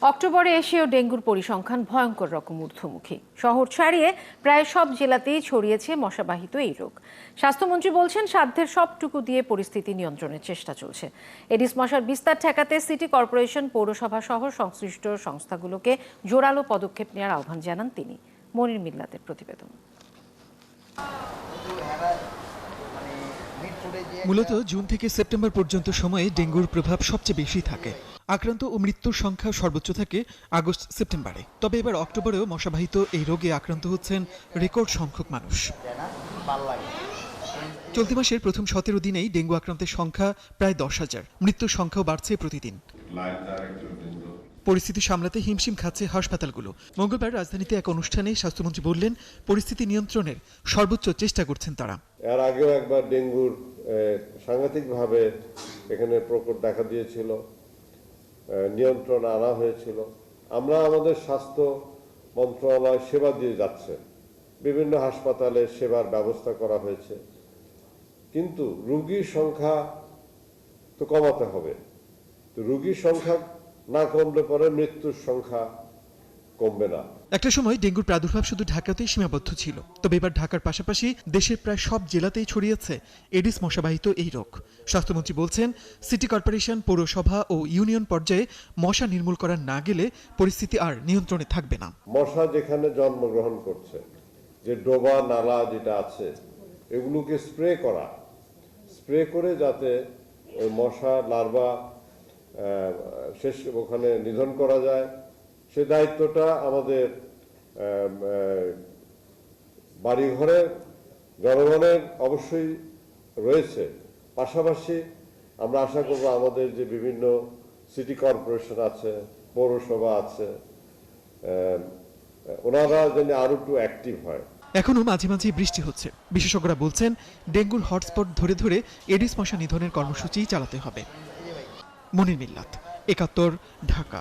অক্টোবরে এসেও ডেঙ্গুর পরিসংখ্যান ভয়ঙ্কর রকম ঊর্ধ্বমুখী। শহর ছাড়িয়ে প্রায় সব জেলাতেই ছড়িয়েছে মশাবাহিত এই রোগ। স্বাস্থ্যমন্ত্রী বলছেন, সাধ্যের সবটুকু দিয়ে পরিস্থিতি নিয়ন্ত্রণের চেষ্টা চলছে। এডিস মশার বিস্তার ঠেকাতে সিটি কর্পোরেশন, পৌরসভা সহ সংশ্লিষ্ট সংস্থাগুলোকে জোরালো পদক্ষেপ নেওয়ার আহ্বান জানান তিনি। মনির মিল্লাতের প্রতিবেদন। মূলত জুন থেকে সেপ্টেম্বর পর্যন্ত সময়ে ডেঙ্গুর প্রভাব সবচেয়ে বেশি থাকে। আক্রান্ত ও মৃত্যুর সংখ্যা সর্বোচ্চ থাকে আগস্ট সেপ্টেম্বরে। তবে এবার অক্টোবরেও মশাবাহিত এই রোগে আক্রান্ত হচ্ছেন রেকর্ড সংখ্যক মানুষ। চলতি মাসের প্রথম 17 দিনেই ডেঙ্গু আক্রান্তের সংখ্যা প্রায় 10,000। মৃত্যুর সংখ্যাও বাড়ছে প্রতিদিন। পরিস্থিতি সামলাতে হিমশিম খাচ্ছে হাসপাতালগুলো। মঙ্গলবার রাজধানীতে এক অনুষ্ঠানে স্বাস্থ্যমন্ত্রী বললেন, পরিস্থিতি নিয়ন্ত্রণের সর্বোচ্চ চেষ্টা করছেন তারা। এর আগেও একবার ডেঙ্গুর সাংঘাতিকভাবে এখানে প্রকোপ দেখা দিয়েছিল, নিয়ন্ত্রণ আনা হয়েছিল। আমরা আমাদের স্বাস্থ্য মন্ত্রণালয় সেবা দিয়ে যাচ্ছে, বিভিন্ন হাসপাতালে সেবার ব্যবস্থা করা হয়েছে, কিন্তু রোগীর সংখ্যা তো কমাতে হবে। তো রোগীর সংখ্যা না কমলে পরে মৃত্যুর সংখ্যা কমবে না। একটা সময় ডেঙ্গুর প্রাদুর্ভাব শুধু ঢাকাতেই সীমাবদ্ধ ছিল, তবে এবার ঢাকার পাশাপাশি দেশের প্রায় সব জেলাতেই ছড়িয়েছে এডিস মশাবাহিত এই রোগ। স্বাস্থ্যমন্ত্রী বলছেন, সিটি কর্পোরেশন, পৌরসভা ও ইউনিয়ন পর্যায়ে মশা নির্মূল করা না গেলে পরিস্থিতি আর নিয়ন্ত্রণে থাকবে না। মশা যেখানে জন্মগ্রহণ করছে, যে ডোবা নালা যেটা আছে, এগুলোকে স্প্রে করে যাতে ওই মশা লার্ভা শেষ ওখানে নিধন করা যায়, সে দায়িত্বটা আমাদের বাড়িঘরের জনগণের অবশ্যই রয়েছে। পাশাপাশি আমরা আশা করব আমাদের যে বিভিন্ন সিটি কর্পোরেশন আছে, পৌরসভা আছে, ওনারা যেন আরো একটু অ্যাক্টিভ হয়। এখনো মাঝে মাঝে বৃষ্টি হচ্ছে। বিশেষজ্ঞরা বলছেন, ডেঙ্গুর হটস্পট ধরে ধরে এডিস মশা নিধনের কর্মসূচি চালাতে হবে। মনির মিল্লাত, ৭১, ঢাকা।